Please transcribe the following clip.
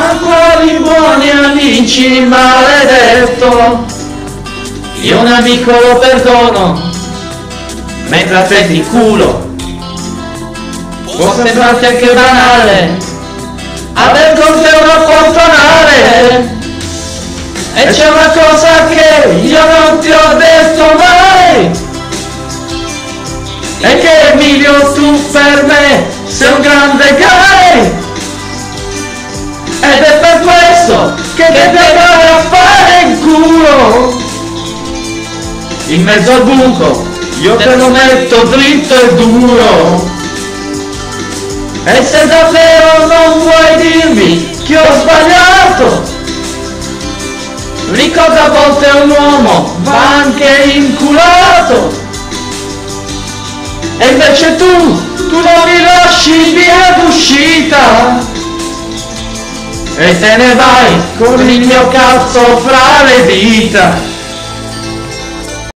Ma quali buoni amici, maledetto, io un amico lo perdono, mentre a te di culo. Può sembrarti anche banale aver con te un rapporto anale, e c'è una cosa che io non ti ho detto mai, è che Emilio tu per me sei un grande gay, ed è per questo che devi andare a fare in culo. In mezzo al buco io te lo metto dritto e duro, e se davvero non vuoi dirmi che ho sbagliato, ricorda a volte un uomo va anche inculato, e invece tu non mi lasci via d'uscita e te ne vai con il mio cazzo fra le dita.